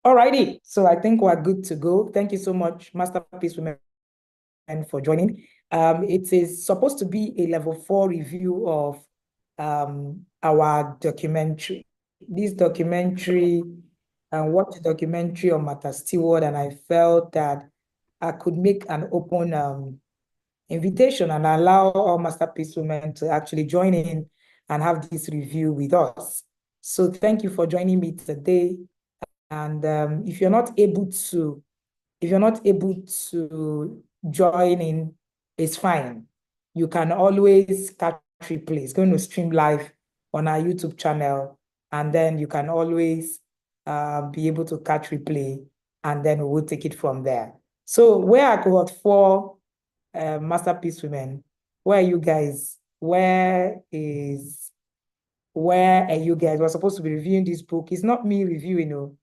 Alrighty, so I think we're good to go. Thank you so much, Masterpiece Women, for joining. It is supposed to be a level 4 review of our documentary. This documentary, and watch the documentary on Martha Stewart, and I felt that I could make an open invitation and allow all Masterpiece Women to actually join in and have this review with us. So thank you for joining me today. And if you're not able to join in, it's fine. You can always catch replay. It's going to stream live on our YouTube channel, and then you can always be able to catch replay, and then we'll take it from there. So where are cohort 4 Masterpiece Women? Where are you guys? Where are you guys? We're supposed to be reviewing this book. It's not me reviewing, no.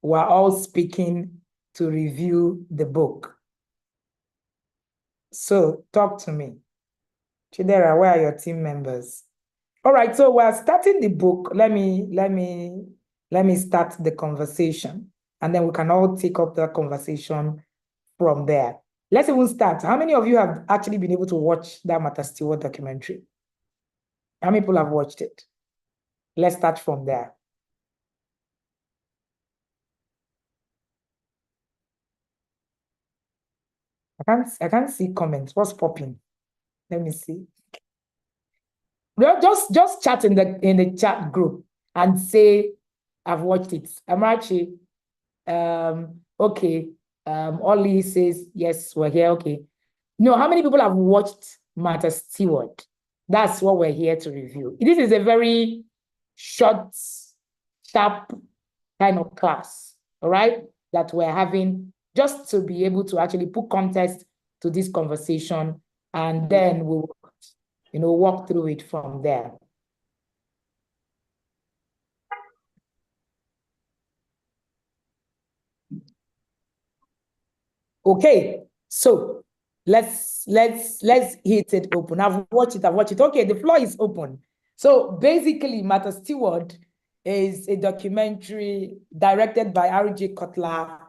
We're all speaking to review the book. So talk to me. Chidera, where are your team members? All right, so we're starting the book. Let me start the conversation, and then we can all take up the conversation from there. Let's even start. How many of you have actually been able to watch that Martha Stewart documentary? How many people have watched it? Let's start from there. I can't see comments. What's popping? Let me see. Well, just chat in the chat group and say I've watched it. Amarachi, okay. Ollie says yes, we're here. Okay. No, how many people have watched Martha Stewart? That's what we're here to review. This is a very short, sharp kind of class, all right, that we're having just to be able to actually put context to this conversation, and then we'll, walk through it from there. Okay, so let's hit it open. I've watched it. Okay, the floor is open. So basically, Martha Stewart is a documentary directed by R.J. Cutler,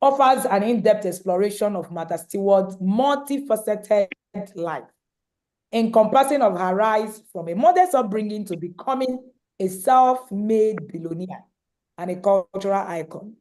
offers an in-depth exploration of Martha Stewart's multifaceted life, encompassing of her rise from a modest upbringing to becoming a self-made billionaire and a cultural icon.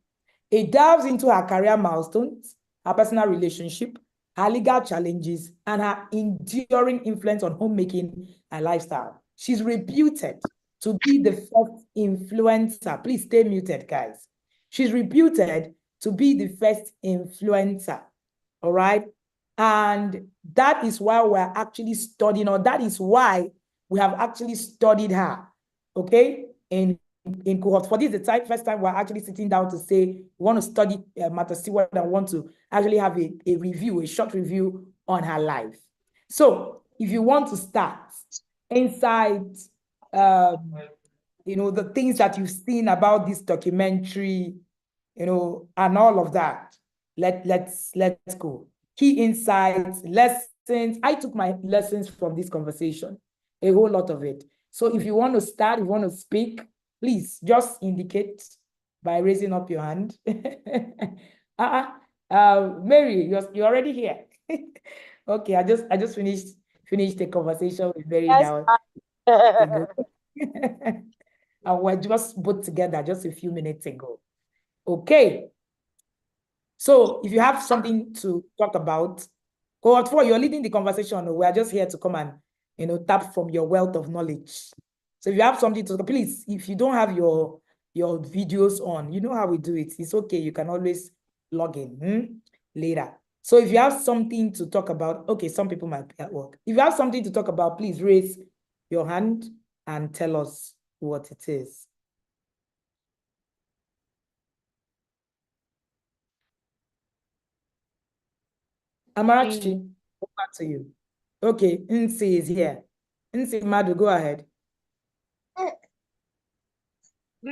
It delves into her career milestones, her personal relationship, her legal challenges, and her enduring influence on homemaking and lifestyle. She's reputed to be the first influencer. Please stay muted, guys. She's reputed to be the first influencer, all right? And that is why we're actually studying, or that is why we have actually studied her, okay? In cohort 4, this is the first time we're actually sitting down to say we want to study Martha Stewart and want to actually have a review, a short review on her life. So if you want to start inside, the things that you've seen about this documentary, and all of that, let's go. Key insights, lessons. I took my lessons from this conversation, a whole lot of it. So if you want to start, if you want to speak, please just indicate by raising up your hand. Mary, you're already here. Okay, I just finished the conversation with Mary now. And we're just both together just a few minutes ago. Okay. So if you have something to talk about, cohort 4, you're leading the conversation. We're just here to come and tap from your wealth of knowledge. So if you have something to, please, if you don't have your videos on, you know how we do it. It's okay. You can always log in later. So if you have something to talk about, okay, some people might be at work. If you have something to talk about, please raise your hand and tell us what it is. Amarachi, over to you. Okay, Nsi is here. Nsi Madu, go ahead. Good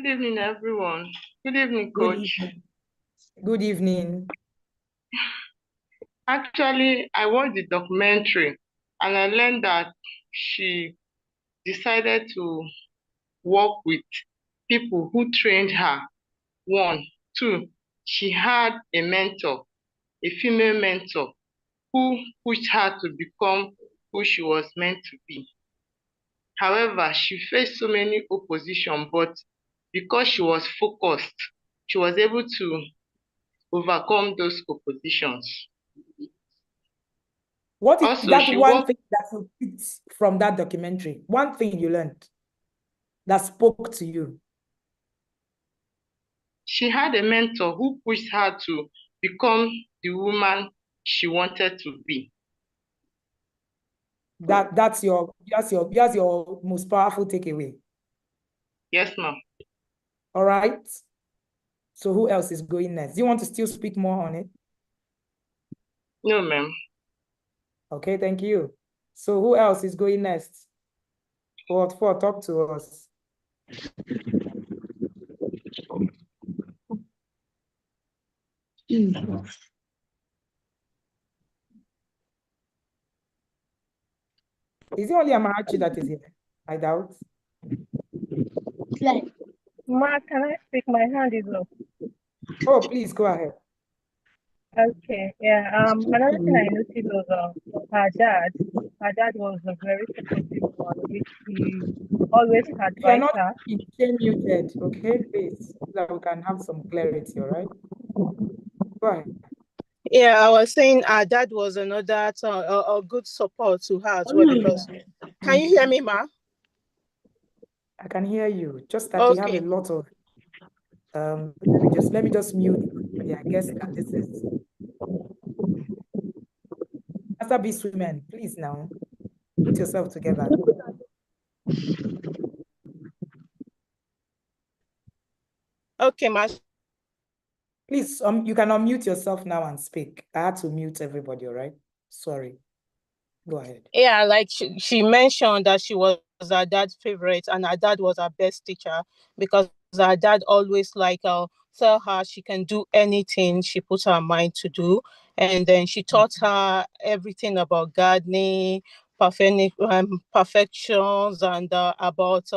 evening, everyone. Good evening, Coach. Good evening. Actually, I watched the documentary and I learned that she decided to work with people who trained her. 1, 2, she had a mentor, a female mentor, who pushed her to become who she was meant to be. However, she faced so many opposition, but because she was focused, she was able to overcome those oppositions. What is Also, that she one worked, thing that you picked from that documentary? One thing you learned that spoke to you? she had a mentor who pushed her to become the woman she wanted to be. That's your most powerful takeaway. Yes, ma'am. All right. So who else is going next? Do you want to still speak more on it? No, ma'am. Okay, thank you. So who else is going next? What for? Talk to us. Is it only Amarachi that is here? I doubt. Ma, can I speak? My hand is up. Oh, please go ahead. Okay, yeah. Another thing I noticed was her dad. Her dad was a very supportive one, which he always You're advised not her. stay muted, okay, please, so that we can have some clarity, all right? Go ahead. Yeah, I was saying her dad was another a good support to her as well because. Can you hear me, Ma? I can hear you. Just that we have a Okay. lot of let me just mute. Yeah, I guess that this is Master Beast women, please now. Put yourself together. Okay, Ma. Please, you can unmute yourself now and speak. I had to mute everybody, all right? Sorry. Go ahead. Yeah, like she mentioned that she was her dad's favorite and her dad was her best teacher because her dad always tell her she can do anything she puts her mind to do. And then she taught her everything about gardening, perfections, and about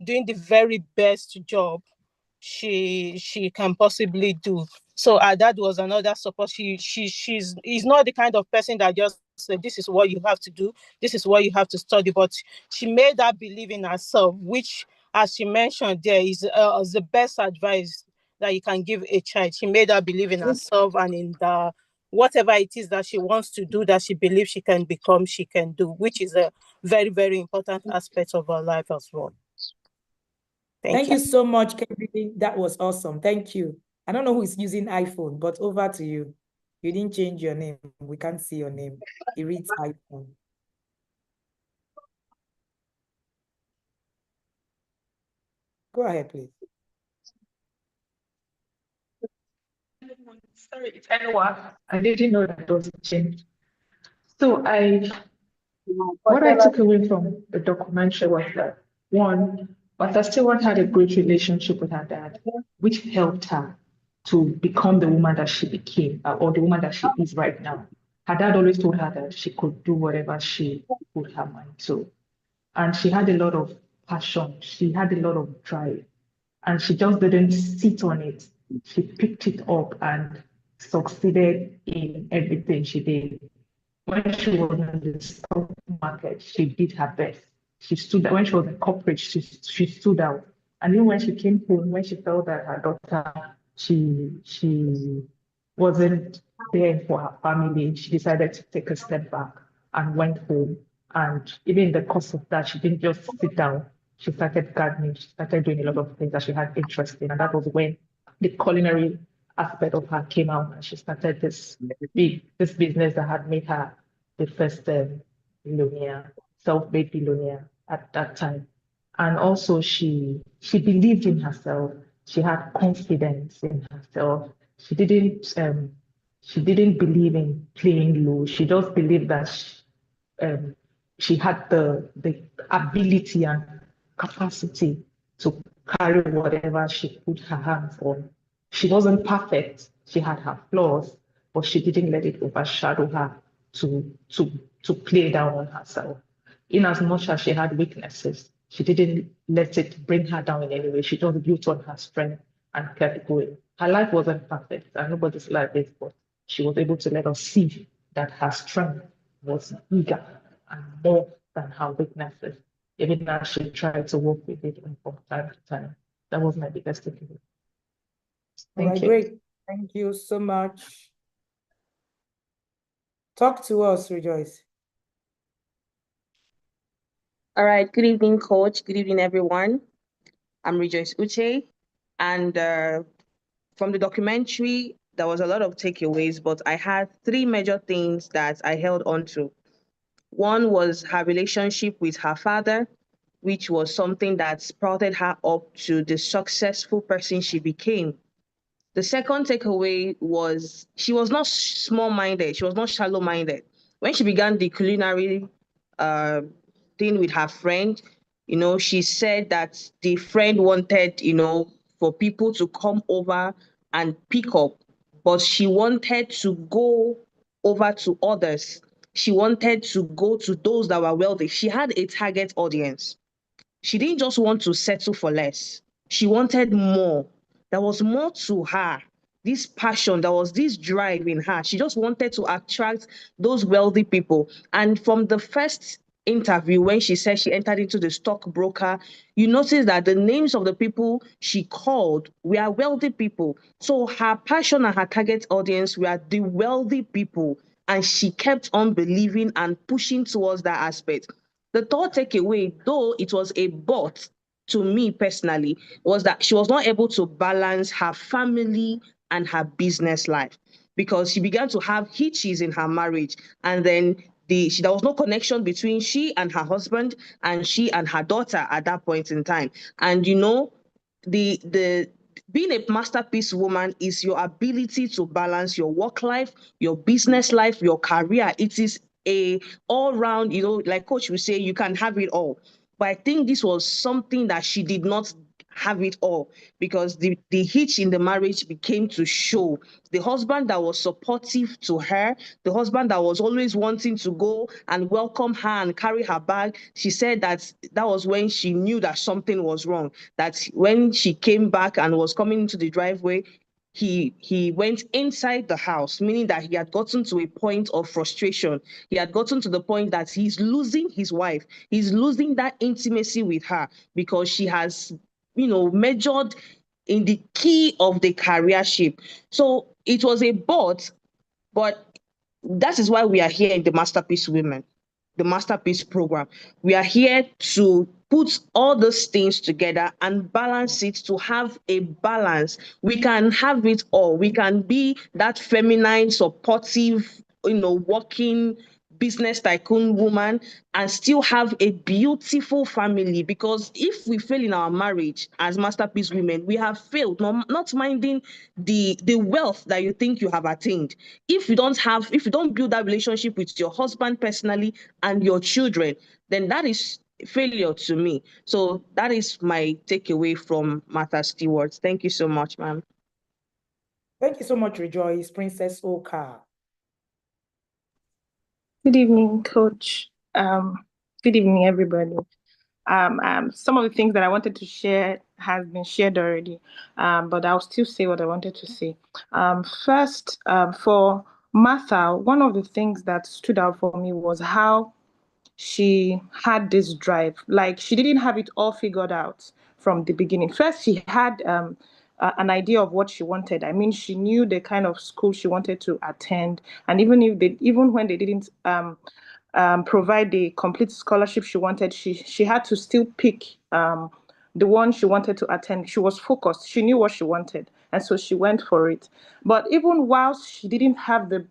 doing the very best job she can possibly do. So her dad was another support. He's not the kind of person that just said this is what you have to do, this is what you have to study, but she made her believe in herself, which, as she mentioned, there is the best advice that you can give a child. She made her believe in herself and in the whatever it is that she wants to do, that she believes she can become, she can do, which is a very, very important aspect of her life as well. Thank you so much, Kevin. That was awesome. Thank you. I don't know who is using iPhone, but over to you. You didn't change your name. We can't see your name. It reads iPhone. Go ahead, please. Sorry, it's Anwa. I didn't know that was a change. So what I took away from the documentary was that one, Martha Stewart had a great relationship with her dad, which helped her to become the woman that she became, or the woman that she is right now. Her dad always told her that she could do whatever she put her mind to. And she had a lot of passion. She had a lot of drive. And she just didn't sit on it. She picked it up and succeeded in everything she did. When she was in the stock market, she did her best. She stood out. When she was in corporate, she stood out. And then when she came home, when she felt that her daughter, she wasn't there for her family, she decided to take a step back and went home. And even in the course of that, she didn't just sit down. She started gardening. She started doing a lot of things that she had interest in. And that was when the culinary aspect of her came out, and she started this business that had made her the first billionaire, self-made billionaire at that time. And also she believed in herself. She had confidence in herself. She didn't believe in playing low. She just believed that she had the ability and capacity to carry whatever she put her hands on. She wasn't perfect. She had her flaws, but she didn't let it overshadow her to play down on herself. In as much as she had weaknesses, she didn't let it bring her down in any way. She just built on her strength and kept going. her life wasn't perfect, and nobody's life is, but she was able to let us see that her strength was bigger and more than her weaknesses, even as she tried to work with it from time to time. That was my biggest takeaway. All Thank right, you. great. Thank you so much. Talk to us, Rejoice. All right, good evening, Coach. Good evening, everyone. I'm Rejoice Uche, and from the documentary, there was a lot of takeaways, but I had three major things that I held on to. One was her relationship with her father, which was something that sprouted her up to the successful person she became. The second takeaway was she was not small-minded, she was not shallow-minded. When she began the culinary uh, thing with her friend, she said that the friend wanted, for people to come over and pick up, but she wanted to go over to others. She wanted to go to those that were wealthy. She had a target audience. She didn't just want to settle for less. She wanted more. There was more to her. This passion, there was this drive in her. She just wanted to attract those wealthy people. And from the first interview, when she said she entered into the stockbroker, you notice that the names of the people she called were wealthy people. So her passion and her target audience were the wealthy people. And she kept on believing and pushing towards that aspect. The third takeaway, though it was a but to me personally, was that she was not able to balance her family and her business life because she began to have hitches in her marriage. And then there was no connection between she and her husband and she and her daughter at that point in time. And the being a masterpiece woman is your ability to balance your work life, your business life, your career. It is a all round, like Coach would say, you can have it all. But I think this was something that she did not have it all because the hitch in the marriage became to show. The husband that was supportive to her, the husband that was always wanting to go and welcome her and carry her bag, she said that was when she knew that something was wrong. That when she came back and was coming into the driveway, he went inside the house, meaning that he had gotten to a point of frustration. He had gotten to the point that he's losing his wife. He's losing that intimacy with her because she has, measured in the key of the career ship. So it was a but that is why we are here in the Masterpiece Women, the Masterpiece Program. We are here to put all those things together and balance it to have a balance. We can have it all. We can be that feminine, supportive, working business tycoon woman and still have a beautiful family, because if we fail in our marriage as masterpiece women, we have failed, not minding the wealth that you think you have attained. If you don't build that relationship with your husband personally and your children, then that is failure to me. So that is my takeaway from Martha Stewart. Thank you so much, ma'am. Thank you so much, Rejoice. Princess Oka. Good evening, Coach. Good evening, everybody. Some of the things that I wanted to share has been shared already, but I'll still say what I wanted to say. First, for Martha, one of the things that stood out for me was how she had this drive. Like, she didn't have it all figured out from the beginning. First, she had an idea of what she wanted. I mean, she knew the kind of school she wanted to attend, and even when they didn't provide the complete scholarship she wanted, she had to still pick the one she wanted to attend. She was focused. She knew what she wanted, and so she went for it. But even whilst she didn't have the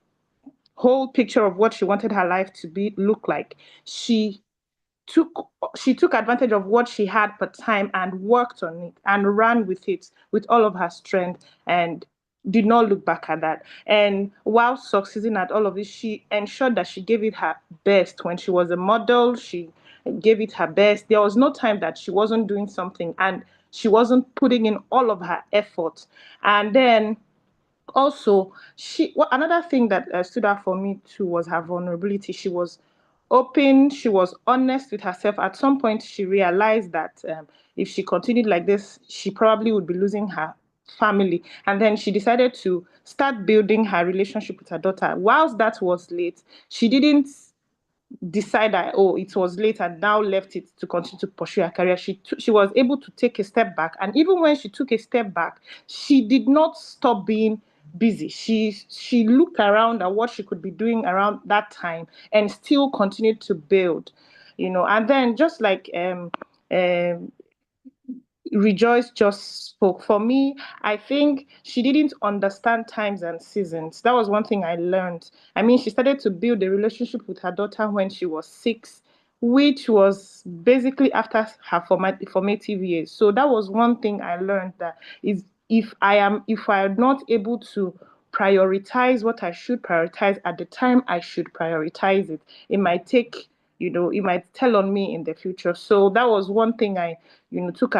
whole picture of what she wanted her life to look like, she took advantage of what she had per time and worked on it and ran with it with all of her strength and did not look back at that. And while succeeding at all of this, she ensured that she gave it her best. When she was a model, she gave it her best. There was no time that she wasn't doing something and she wasn't putting in all of her effort. And then also, another thing that stood out for me too was her vulnerability. She was open, she was honest with herself. At some point, she realized that if she continued like this, she probably would be losing her family. And then she decided to start building her relationship with her daughter. Whilst that was late, she didn't decide that, oh, it was late, and now left it to continue to pursue her career. She was able to take a step back. And even when she took a step back, she did not stop being busy. She looked around at what she could be doing around that time and still continued to build, and then just like Rejoice just spoke. For me, I think she didn't understand times and seasons. That was one thing I learned. I mean, she started to build a relationship with her daughter when she was 6, which was basically after her formative years. So that was one thing I learned, that is, if I am not able to prioritize what I should prioritize at the time I should prioritize it, it might tell on me in the future. So that was one thing I took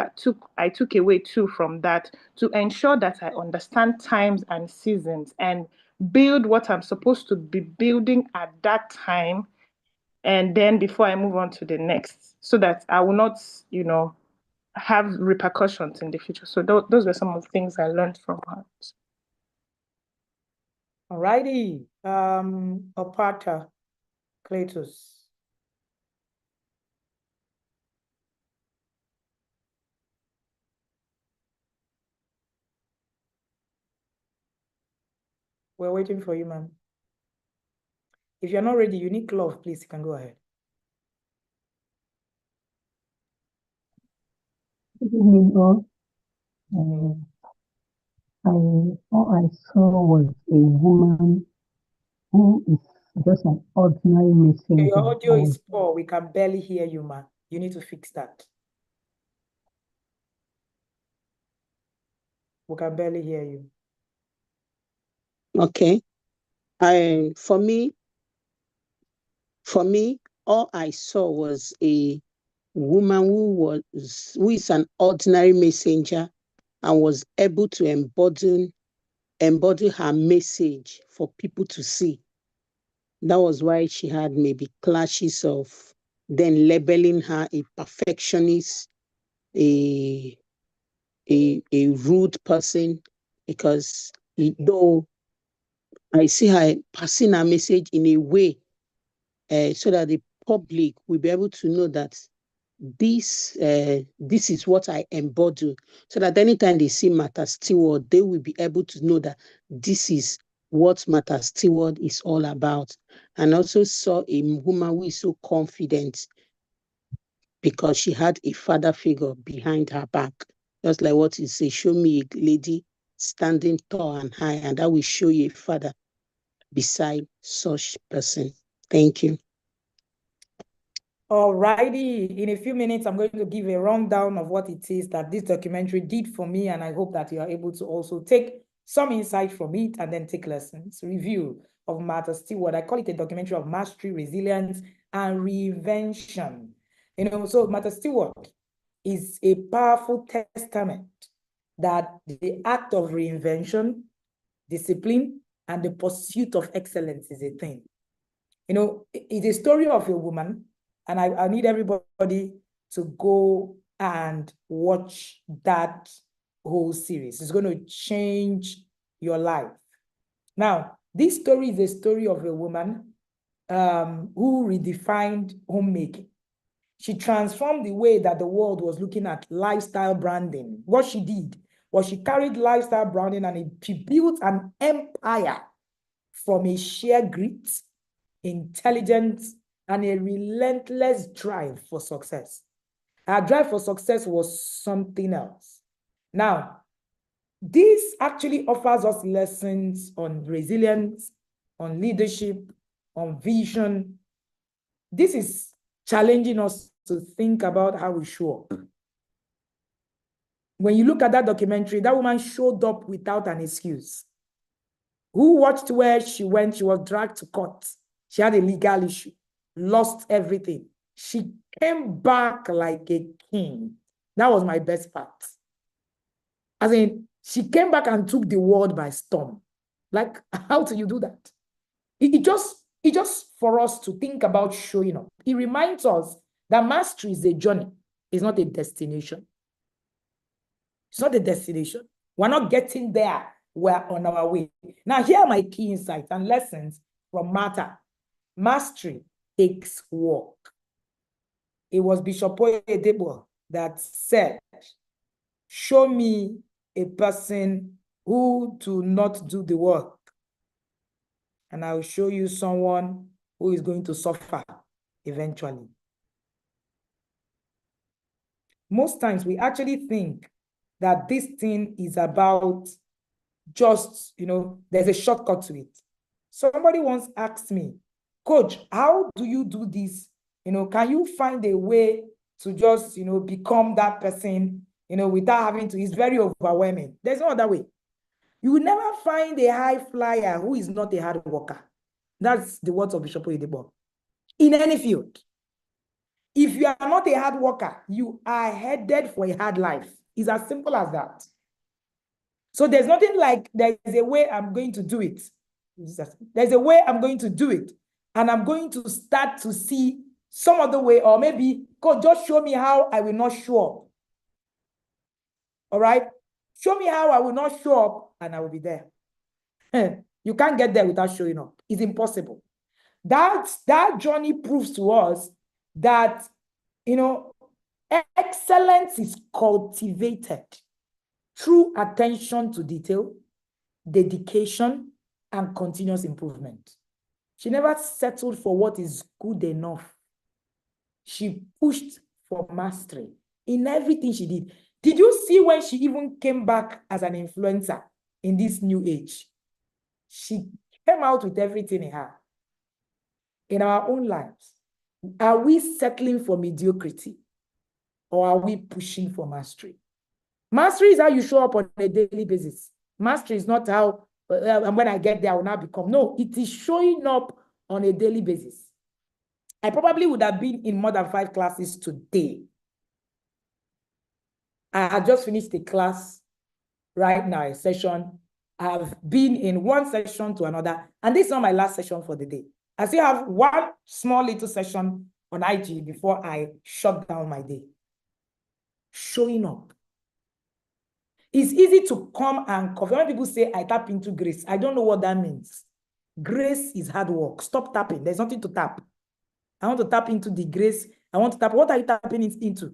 away too from that, to ensure that I understand times and seasons and build what I'm supposed to be building at that time, and then before I move on to the next, so that I will not, have repercussions in the future. So those were some of the things I learned from her. All righty. Opata, Cletus. We're waiting for you, ma'am. If you're not ready, you need glove, please, you can go ahead. Good evening, all. All I saw was a woman who is just an ordinary messenger. Your audio is poor. We can barely hear you, ma'am. You need to fix that. We can barely hear you. Okay. For me, all I saw was a woman who is an ordinary messenger and was able to embody her message for people to see. That was why she had maybe clashes of then labeling her a perfectionist, a rude person, because though I see her passing her message in a way so that the public will be able to know that this is what I embody, so that anytime they see Martha Stewart, they will be able to know that this is what Martha Stewart is all about. And also saw a woman who is so confident because she had a father figure behind her back. Just like what you say, show me a lady standing tall and high, and that will show you a father beside such person. Thank you. All righty. In a few minutes, I'm going to give a rundown of what it is that this documentary did for me, and I hope that you are able to also take some insight from it and then take lessons. Review of Martha Stewart. I call it a documentary of mastery, resilience, and reinvention. So Martha Stewart is a powerful testament that the act of reinvention, discipline, and the pursuit of excellence is a thing. It's a story of a woman, and I need everybody to go and watch that whole series. It's going to change your life. Now, this story is a story of a woman who redefined homemaking. She transformed the way that the world was looking at lifestyle branding. What she did was she carried lifestyle branding and she built an empire from a sheer grit, intelligence, and a relentless drive for success. Her drive for success was something else. Now, this actually offers us lessons on resilience, on leadership, on vision. This is challenging us to think about how we show up. When you look at that documentary, that woman showed up without an excuse. Who watched where she went? She was dragged to court. She had a legal issue, lost everything. She came back like a king. That was my best part. As in, she came back and took the world by storm. Like, how do you do that? It just for us to think about showing up. It reminds us that mastery is a journey. It's not a destination. It's not a destination. We're not getting there. We're on our way. Now, here are my key insights and lessons from Martha. Mastery takes work. It was Bishop Oyedepo that said, show me a person who do not do the work, and I will show you someone who is going to suffer eventually. Most times we actually think that this thing is about just, there's a shortcut to it. Somebody once asked me, Coach, how do you do this? Can you find a way to just, become that person, without having to? It's very overwhelming. There's no other way. You will never find a high flyer who is not a hard worker. That's the words of Bishop Oyedepo. In any field. If you are not a hard worker, you are headed for a hard life. It's as simple as that. So there's nothing like there's a way I'm going to do it. There's a way I'm going to do it. And I'm going to start to see some other way, or maybe, God, just show me how I will not show up. All right? Show me how I will not show up, and I will be there. You can't get there without showing up. It's impossible. That journey proves to us that, excellence is cultivated through attention to detail, dedication, and continuous improvement. She never settled for what is good enough. She pushed for mastery in everything she did. Did you see when she even came back as an influencer in this new age? She came out with everything in her. In our own lives, are we settling for mediocrity, or are we pushing for mastery? Mastery is how you show up on a daily basis. Mastery is not how, when I get there, I will now become. No, it is showing up on a daily basis. I probably would have been in more than 5 classes today. I had just finished a class right now, a session. I have been in one session to another, and this is not my last session for the day. I still have one small little session on IG before I shut down my day. Showing up. It's easy to come and cover. When people say, I tap into grace, I don't know what that means. Grace is hard work. Stop tapping. There's nothing to tap. I want to tap into the grace. I want to tap. What are you tapping into?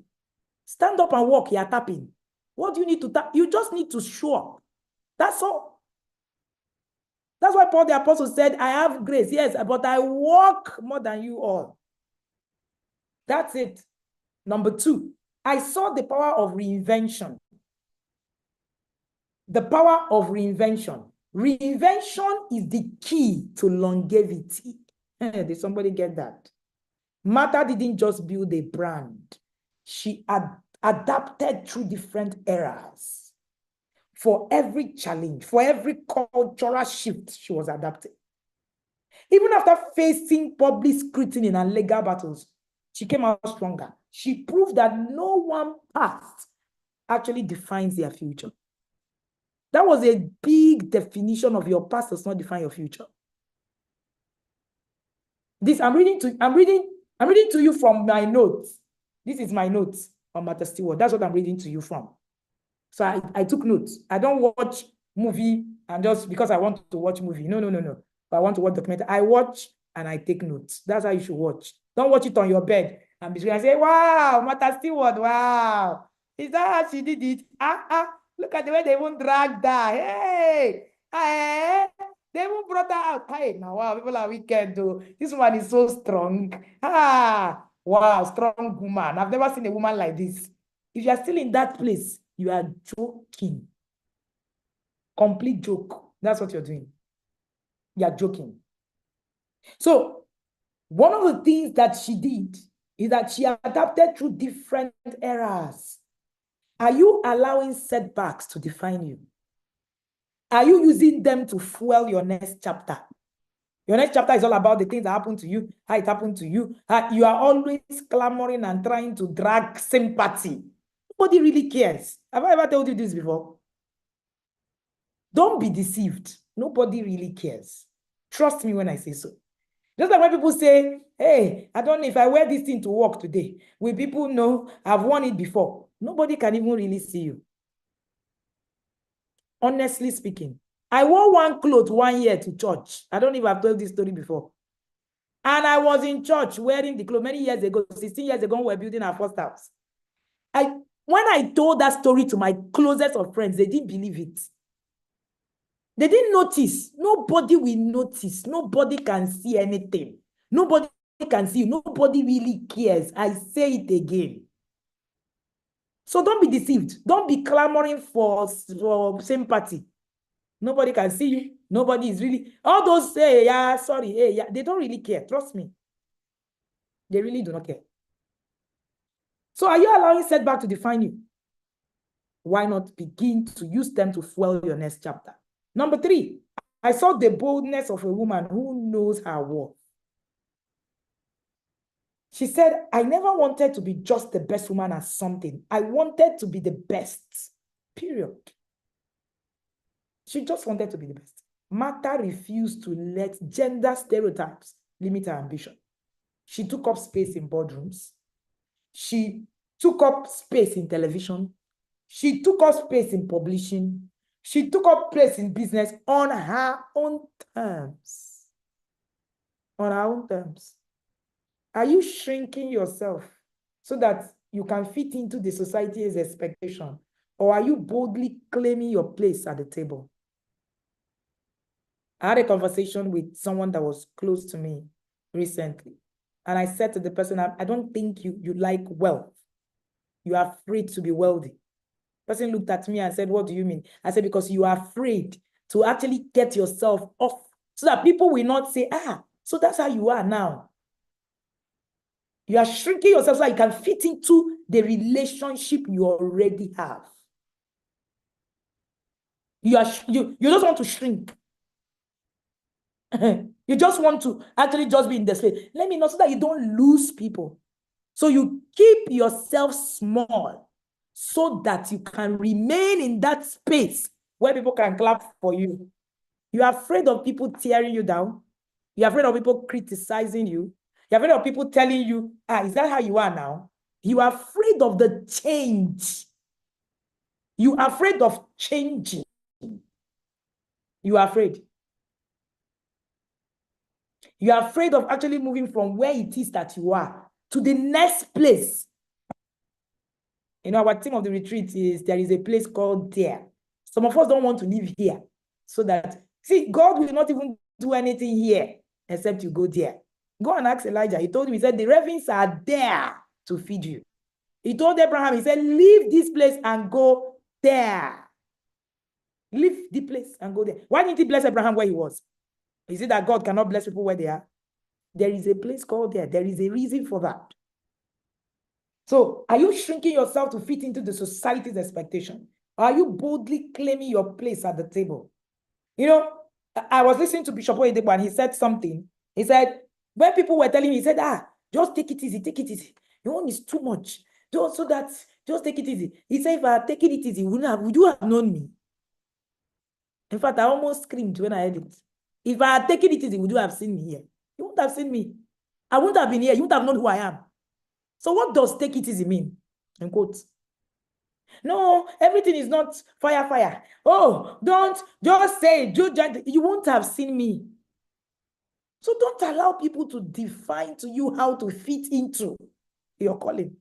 Stand up and walk. You are tapping. What do you need to tap? You just need to show up. That's all. That's why Paul the Apostle said, I have grace, yes, but I walk more than you all. That's it. Number 2, I saw the power of reinvention. The power of reinvention. Reinvention is the key to longevity. Did somebody get that? Martha didn't just build a brand. She adapted through different eras. For every challenge, for every cultural shift, she was adapting. Even after facing public scrutiny and legal battles, she came out stronger. She proved that no one past actually defines their future. That was a big definition of your past does not define your future. This I'm reading to you from my notes. This is my notes on Martha Stewart. That's what I'm reading to you from. So I took notes. I don't watch movie and just because I want to watch movie. No. But I want to watch documentary. I watch and I take notes. That's how you should watch. Don't watch it on your bed and be and say, wow, Martha Stewart, wow. Is that how she did it? Look at the way they even dragged her. Hey, they even brought her out. Hey, now wow, people are wicked though. This one is so strong. Wow, strong woman. I've never seen a woman like this. If you are still in that place, you are joking. Complete joke. That's what you're doing. You are joking. So, one of the things that she did is that she adapted through different eras. Are you allowing setbacks to define you? Are you using them to fuel your next chapter? Your next chapter is all about the things that happened to you, how it happened to you. You are always clamoring and trying to drag sympathy. Nobody really cares. Have I ever told you this before? Don't be deceived. Nobody really cares. Trust me when I say so. Just like when people say, hey, I don't know if I wear this thing to work today. Will people know I've worn it before? Nobody can even really see you. Honestly speaking, I wore one cloth 1 year to church. I don't even have told this story before. And I was in church wearing the clothes many years ago, 16 years ago, we were building our first house. When I told that story to my closest of friends, they didn't believe it. They didn't notice. Nobody will notice. Nobody can see anything. Nobody can see you. Nobody really cares. I say it again. So don't be deceived. Don't be clamoring for sympathy. Nobody can see you. Nobody is really, all those say, yeah, sorry, hey, yeah, they don't really care. Trust me. They really do not care. So are you allowing setback to define you? Why not begin to use them to fuel your next chapter? Number 3, I saw the boldness of a woman who knows her worth. She said, I never wanted to be just the best woman at something. I wanted to be the best, period. She just wanted to be the best. Martha refused to let gender stereotypes limit her ambition. She took up space in boardrooms. She took up space in television. She took up space in publishing. She took up place in business on her own terms. On her own terms. Are you shrinking yourself so that you can fit into the society's expectation? Or are you boldly claiming your place at the table? I had a conversation with someone that was close to me recently. And I said to the person, I don't think you like wealth. You are afraid to be wealthy. The person looked at me and said, what do you mean? I said, because you are afraid to actually get yourself off so that people will not say, so that's how you are now. You are shrinking yourself so that you can fit into the relationship you already have. You just want to shrink. You just want to actually just be in the space. Let me know so that you don't lose people. So you keep yourself small so that you can remain in that space where people can clap for you. You are afraid of people tearing you down. You're afraid of people criticizing you. You're afraid of people telling you, is that how you are now? You are afraid of the change. You are afraid of changing. You are afraid. You are afraid of actually moving from where it is that you are to the next place. You know, our theme of the retreat is there is a place called there. Some of us don't want to live here. So that, see, God will not even do anything here except you go there. Go and ask Elijah. He told him, he said, the ravens are there to feed you. He told Abraham, he said, leave this place and go there. Leave the place and go there. Why didn't he bless Abraham where he was? Is it that God cannot bless people where they are? There is a place called there. There is a reason for that. So, are you shrinking yourself to fit into the society's expectation? Or are you boldly claiming your place at the table? You know, I was listening to Bishop Oyedepo and he said something. He said, when people were telling me, he said, just take it easy, take it easy. Your own is too much. Just take it easy. He said, if I had taken it easy, would you have known me? In fact, I almost screamed when I heard it. If I had taken it easy, would you have seen me here? You wouldn't have seen me. I wouldn't have been here. You wouldn't have known who I am. So what does take it easy mean? In quotes. No, everything is not fire. Oh, don't just say, you won't have seen me. So don't allow people to define to you how to fit into your calling.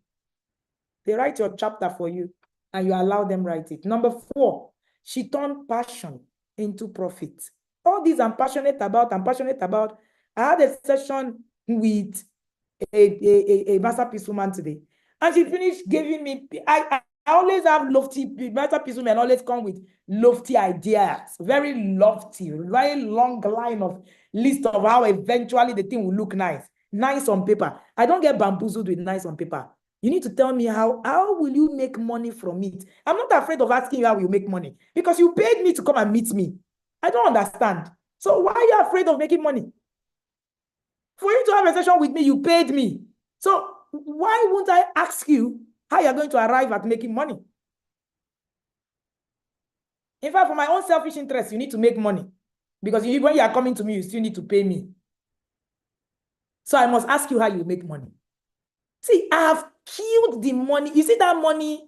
They write your chapter for you and you allow them write it. Number 4, she turned passion into profit. All these I'm passionate about. I had a session with a masterpiece woman today. And she finished giving me, I always have lofty, masterpiece women always come with lofty ideas, very lofty, very long line of list of how eventually the thing will look nice on paper. I don't get bamboozled with nice on paper. You need to tell me how will you make money from it? I'm not afraid of asking you how you make money because you paid me to come and meet me. I don't understand. So why are you afraid of making money? For you to have a session with me, you paid me. So why won't I ask you how you're going to arrive at making money? In fact, for my own selfish interest, you need to make money. Because when you are coming to me, you still need to pay me. So I must ask you how you make money. See, I have killed the money. You see that money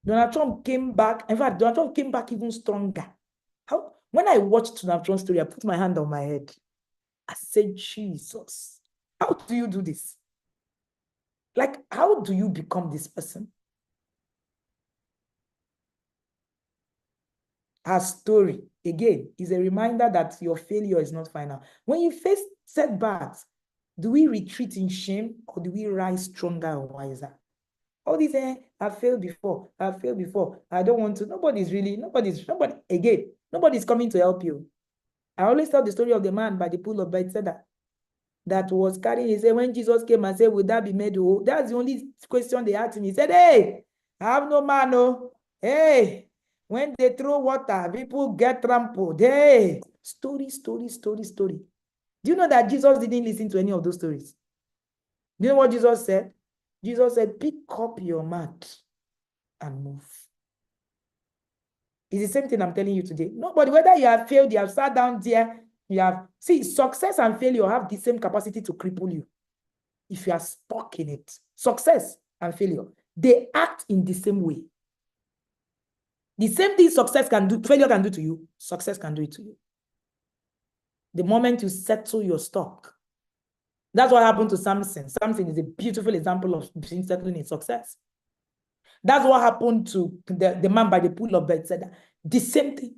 Donald Trump came back. In fact, Donald Trump came back even stronger. When I watched Donald Trump's story, I put my hand on my head. I said, Jesus, how do you do this? Like, how do you become this person? Her story, again, is a reminder that your failure is not final. When you face setbacks, do we retreat in shame or do we rise stronger and wiser? All these, I've failed before, I don't want to. Nobody's coming to help you. I always tell the story of the man by the pool of Bethesda that was carrying. He said, when Jesus came and said, would that be made whole? That's the only question they asked him. He said, hey, I have no man, no. Hey, when they throw water, people get trampled. Hey, story. Do you know that Jesus didn't listen to any of those stories? Do you know what Jesus said? Jesus said, pick up your mat and move. It's the same thing I'm telling you today. Nobody, whether you have failed, you have sat down there, see, success and failure have the same capacity to cripple you. If you are stuck in it, success and failure, they act in the same way. The same thing failure can do to you, success can do it to you. The moment you settle your stock. That's what happened to Samson. Samson is a beautiful example of settling in success. That's what happened to the man by the pool of Bethesda. The same thing.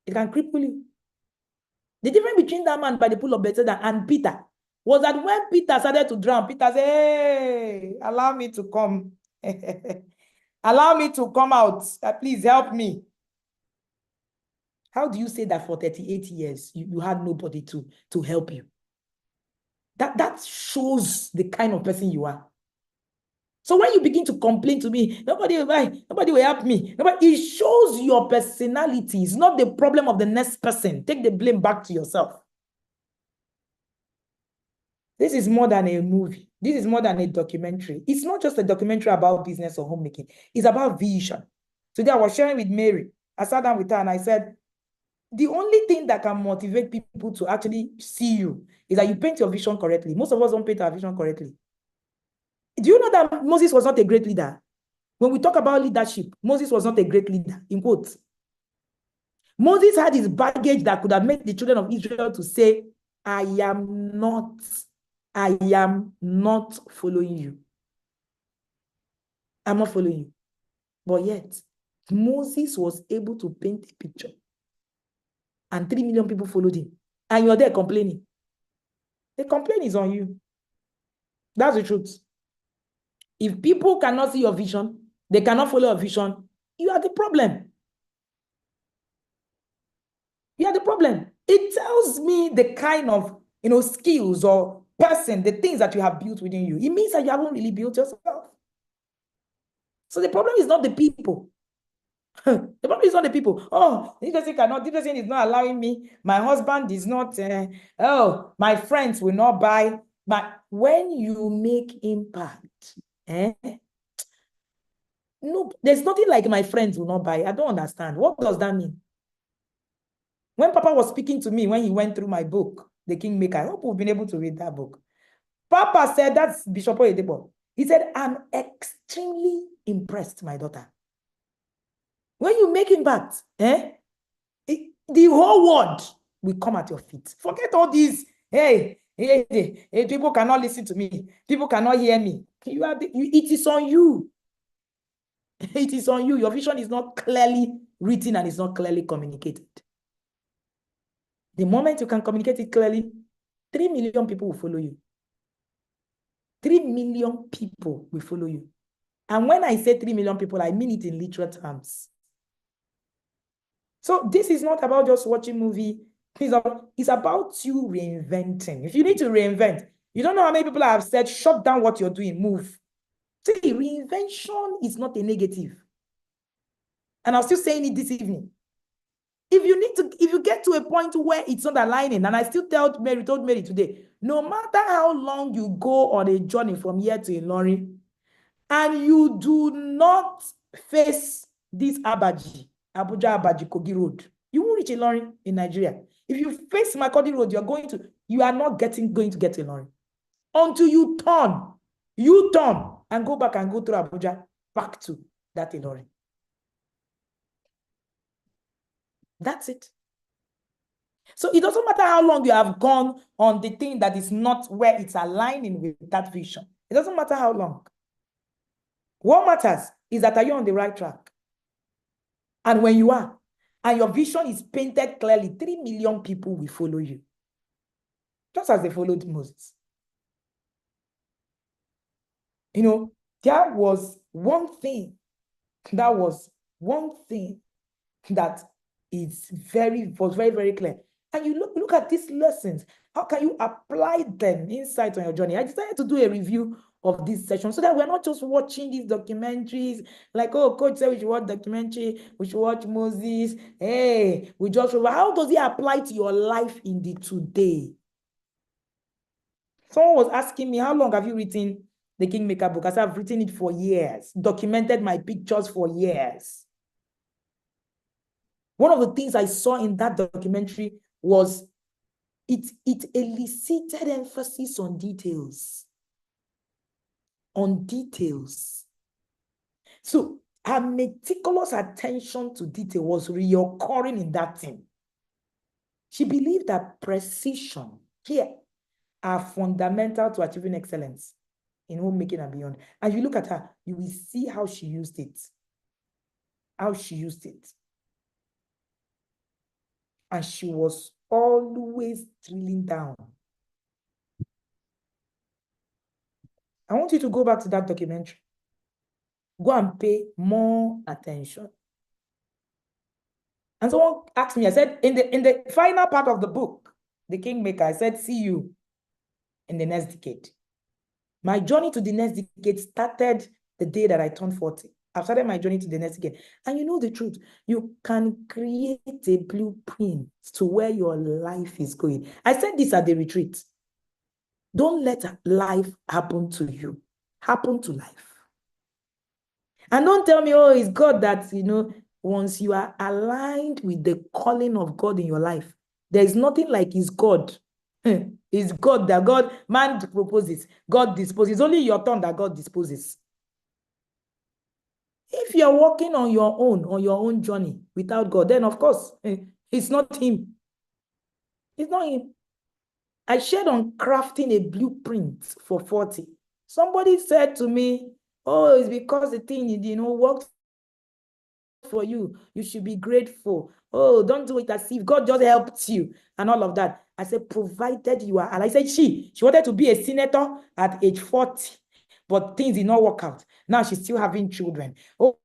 It can cripple you. The difference between that man by the pool of Bethesda and Peter was that when Peter started to drown, Peter said, hey, allow me to come. Allow me to come out. Please help me. How do you say that for 38 years, you had nobody to help you? That shows the kind of person you are. So when you begin to complain to me, nobody will help me. It shows your personality. It's not the problem of the next person. Take the blame back to yourself. This is more than a movie. This is more than a documentary. It's not just a documentary about business or homemaking. It's about vision. Today I was sharing with Mary. I sat down with her and I said, the only thing that can motivate people to actually see you is that you paint your vision correctly. Most of us don't paint our vision correctly. Do you know that Moses was not a great leader? When we talk about leadership, Moses was not a great leader, in quotes. Moses had his baggage that could have made the children of Israel to say, I am not following you. I'm not following you. But yet, Moses was able to paint a picture. And 3 million people followed him. And you're there complaining. The complaint is on you. That's the truth. If people cannot see your vision, they cannot follow your vision, you are the problem. You are the problem. It tells me the kind of skills or person, the things that you have built within you. It means that you haven't really built yourself. So the problem is not the people. The problem is not the people. Oh, this person is not allowing me. My husband is not, my friends will not buy. But when you make impact, no, there's nothing like my friends will not buy. I don't understand. What does that mean? When Papa was speaking to me, when he went through my book, The Kingmaker, I hope we've been able to read that book. Papa said, that's Bishop Oyedepo. He said, I'm extremely impressed, my daughter. When you make impact, the whole world will come at your feet. Forget all these, hey, people cannot listen to me. People cannot hear me. It is on you. It is on you. Your vision is not clearly written and it's not clearly communicated. The moment you can communicate it clearly, 3 million people will follow you. 3 million people will follow you. And when I say 3 million people, I mean it in literal terms. So this is not about just watching movie. It's about you reinventing. If you need to reinvent, you don't know how many people have said, shut down what you're doing, move. See, reinvention is not a negative. And I'm still saying it this evening. If you get to a point where it's not aligning, and I still told Mary today, no matter how long you go on a journey from here to Ilorin, and you do not face this Abuja Abaji Kogi Road, you won't reach Ilorin in Nigeria. If you face Makurdi Road, you are not going to get Ilorin until you turn and go back and go through Abuja back to that Ologe. That's it. So it doesn't matter how long you have gone on the thing that is not where it's aligning with that vision. It doesn't matter how long. What matters is that are you on the right track? And when you are, and your vision is painted clearly, 3 million people will follow you. Just as they followed Moses. You know, there was one thing that was very, very clear. And you look at these lessons. How can you apply them inside on your journey? I decided to do a review of this session so that we're not just watching these documentaries like, oh, coach said we should watch documentary, we should watch Moses. Hey, how does it apply to your life in the today? Someone was asking me, how long have you written the Kingmaker book? I said, I've written it for years, documented my pictures for years. One of the things I saw in that documentary was it elicited emphasis on details. On details. So her meticulous attention to detail was reoccurring in that thing. She believed that precision here are fundamental to achieving excellence in homemaking and beyond. And you look at her, you will see how she used it. How she used it. And she was always drilling down. I want you to go back to that documentary. Go and pay more attention. And someone asked me, I said, in the final part of the book, The Kingmaker, I said, see you in the next decade. My journey to the next decade started the day that I turned 40. I've started my journey to the next decade. And you know the truth, you can create a blueprint to where your life is going. I said this at the retreat. Don't let life happen to you. Happen to life. And don't tell me, oh, it's God that, once you are aligned with the calling of God in your life, there is nothing like his God. It's God that man proposes, God disposes. It's only your turn that God disposes. If you're walking on your own journey without God, then of course, it's not him. It's not him. I shared on crafting a blueprint for 40. Somebody said to me, oh, it's because the thing, worked for you. You should be grateful. Oh, don't do it as if God just helped you and all of that. I said, provided you are. And I said, she wanted to be a senator at age 40, but things did not work out. Now she's still having children. Oh,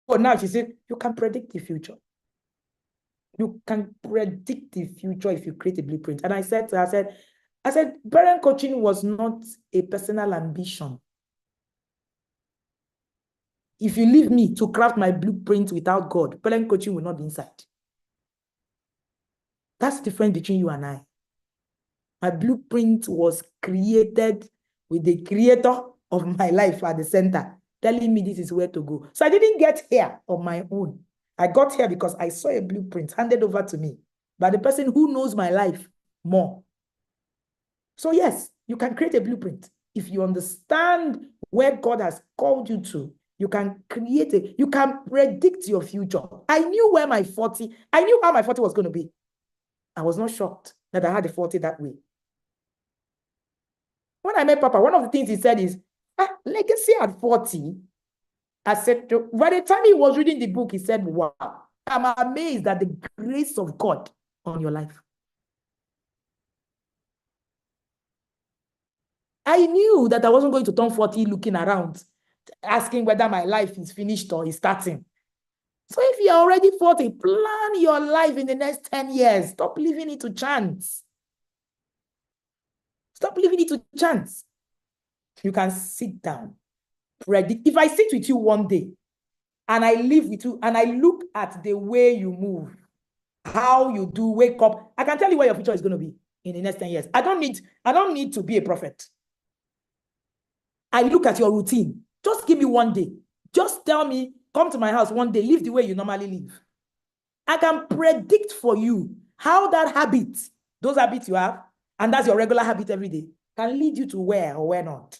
now she said, you can predict the future. You can predict the future if you create a blueprint. And I said to her, I said, parent coaching was not a personal ambition. If you leave me to craft my blueprint without God, parent coaching will not be inside. That's the difference between you and I. My blueprint was created with the creator of my life at the center, telling me this is where to go. So I didn't get here on my own. I got here because I saw a blueprint handed over to me by the person who knows my life more. So yes, you can create a blueprint. If you understand where God has called you to, you can create you can predict your future. I knew how my 40 was going to be. I was not shocked that I had a 40 that way. When I met Papa, one of the things he said is, legacy at 40. I said, by the time he was reading the book, he said, wow, I'm amazed at the grace of God on your life. I knew that I wasn't going to turn 40 looking around, asking whether my life is finished or is starting. So if you're already 40, plan your life in the next 10 years. Stop leaving it to chance. Stop leaving it to chance. You can sit down, predict. If I sit with you one day and I live with you and I look at the way you move, how you do, wake up, I can tell you where your future is going to be in the next 10 years. I don't need to be a prophet. I look at your routine. Just give me one day. Just tell me, come to my house one day, live the way you normally live. I can predict for you how that habit, those habits you have, and that's your regular habit every day, can lead you to where or where not.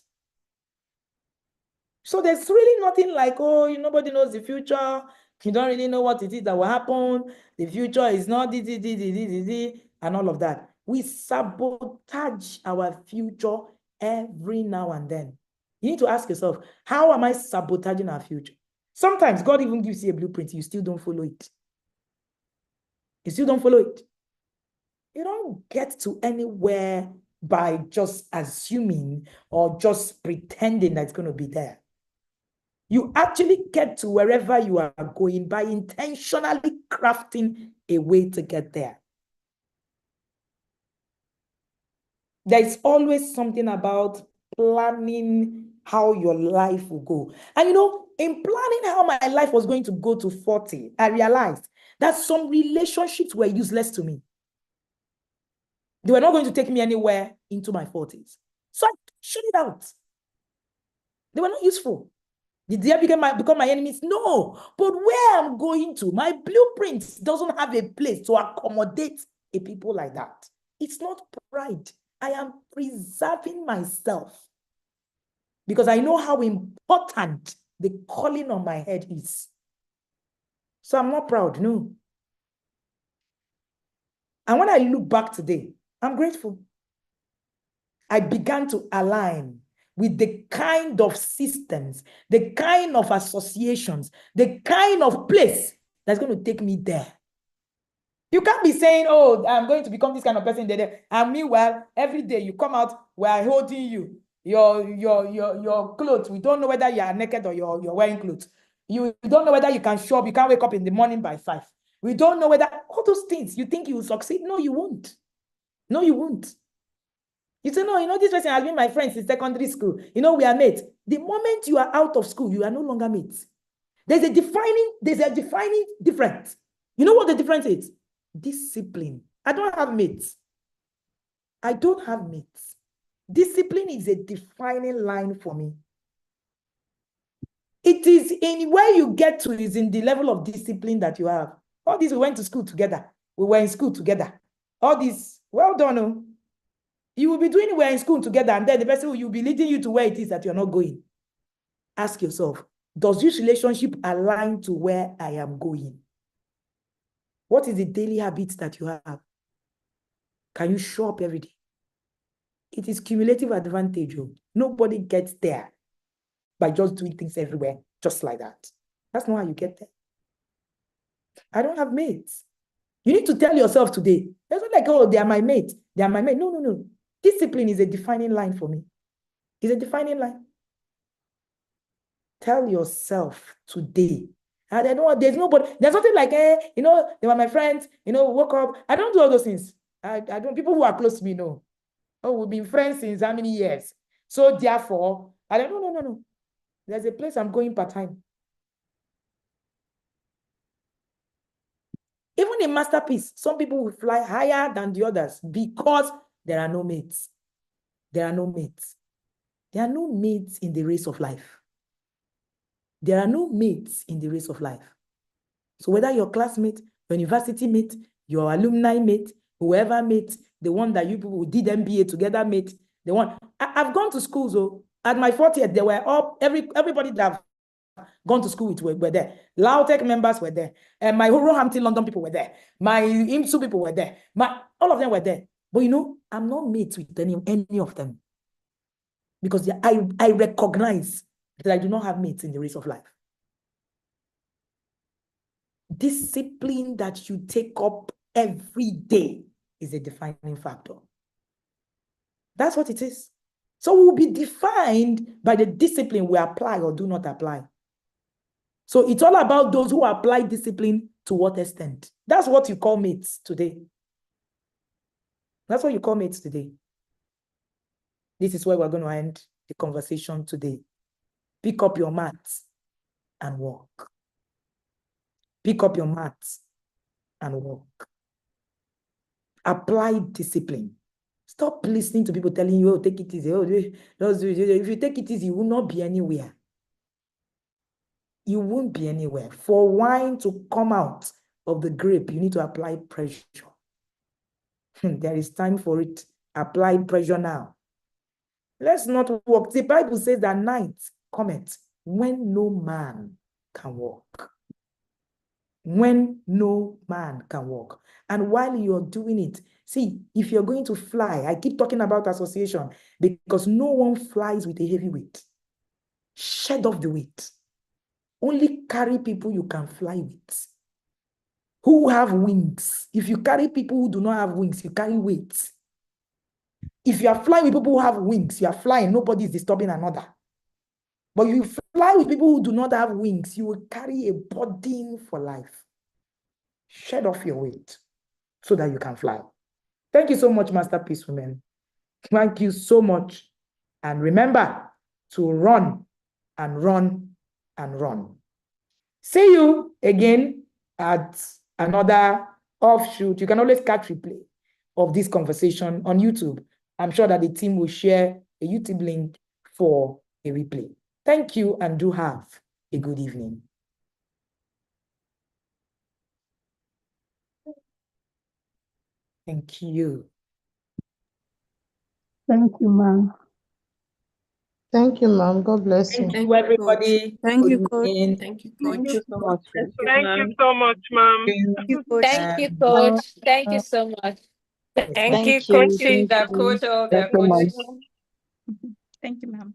So there's really nothing like, oh, nobody knows the future. You don't really know what it is that will happen. The future is not and all of that. We sabotage our future every now and then. You need to ask yourself, how am I sabotaging our future? Sometimes God even gives you a blueprint, you still don't follow it. You still don't follow it. You don't get to anywhere by just assuming or just pretending that it's going to be there. You actually get to wherever you are going by intentionally crafting a way to get there. There's always something about planning how your life will go. And in planning how my life was going to go to 40, I realized that some relationships were useless to me. They were not going to take me anywhere into my 40s. So I shut it out. They were not useful. Did they become my enemies? No. But where I'm going to, my blueprint doesn't have a place to accommodate a people like that. It's not pride. I am preserving myself because I know how important the calling on my head is. So I'm not proud, no. And when I look back today, I'm grateful. I began to align with the kind of systems, the kind of associations, the kind of place that's going to take me there. You can't be saying, oh, I'm going to become this kind of person there. And meanwhile, every day you come out, we're holding you. Your clothes, we don't know whether you are naked or you're wearing clothes. You don't know whether you can show up, you can't wake up in the morning by 5. We don't know whether all those things, you think you will succeed? No, you won't. No, you won't. You say, no, this person has been my friend since secondary school. We are mates. The moment you are out of school, you are no longer mates. There's a defining difference. You know what the difference is? Discipline. I don't have mates. I don't have mates. Discipline is a defining line for me. It is in where you get to is in the level of discipline that you have. All these, we went to school together. We were in school together. All this, well done. Oh. You will be doing we're in school together, and then the person will be leading you to where it is that you're not going. Ask yourself, does this relationship align to where I am going? What is the daily habits that you have? Can you show up every day? It is cumulative advantage. Nobody gets there by just doing things everywhere, just like that. That's not how you get there. I don't have mates. You need to tell yourself today, it's not like, oh, they are my mate. They are my mate. No. Discipline is a defining line for me. It's a defining line. Tell yourself today. And there's nobody, there's nothing like, they were my friends, woke up. I don't do all those things. I don't, people who are close to me know. Oh, we've been friends since how many years? So therefore, I don't, no. There's a place I'm going part-time. Even in Masterpiece, some people will fly higher than the others because there are no mates. There are no mates. There are no mates in the race of life. There are no mates in the race of life. So whether your classmate, your university mate, your alumni mate, whoever mate, the one that you people did MBA together mate, the one, I've gone to schools. So at my 40th, they were all, everybody that I've gone to school with were there. Lautech members were there. And my Roehampton London people were there. My IMSU people were there. All of them were there. But I'm not mates with any of them. Because I recognize that I do not have mates in the race of life. Discipline that you take up every day is a defining factor. That's what it is. So we will be defined by the discipline we apply or do not apply. So it's all about those who apply discipline to what extent. That's what you call mates today. That's what you call mates today. This is where we're going to end the conversation today. Pick up your mats and walk. Pick up your mats and walk. Apply discipline. Stop listening to people telling you, oh, take it easy. Oh, if you take it easy, you will not be anywhere. You won't be anywhere. For wine to come out of the grape, you need to apply pressure. There is time for it. Apply pressure now. Let's not walk. The Bible says that night cometh when no man can walk. When no man can walk. And while you're doing it, see, if you're going to fly, I keep talking about association because no one flies with a heavy weight. Shed off the weight. Only carry people you can fly with, who have wings. If you carry people who do not have wings, you carry weight. If you are flying with people who have wings, you are flying, nobody is disturbing another. But you fly with people who do not have wings, you will carry a burden for life. Shed off your weight so that you can fly. Thank you so much, Masterpiece Women. Thank you so much. And remember to run and run and run. See you again at another offshoot. You can always catch replay of this conversation on YouTube. I'm sure that the team will share a YouTube link for a replay. Thank you and do have a good evening. Thank you. Thank you, ma'am. Thank you, ma'am. God bless you. Thank you, everybody. Thank you, Good Coach. evening. Thank you, Thank Coach. you so much. Thank you so much, ma'am. Thank you, Coach. Thank you, Coach. Thank you so much. Yes, Thank you, Thank Coach you. Hilda, Thank you. Coach Olga, Thank you, Coach. ma'am. Thank you, ma'am.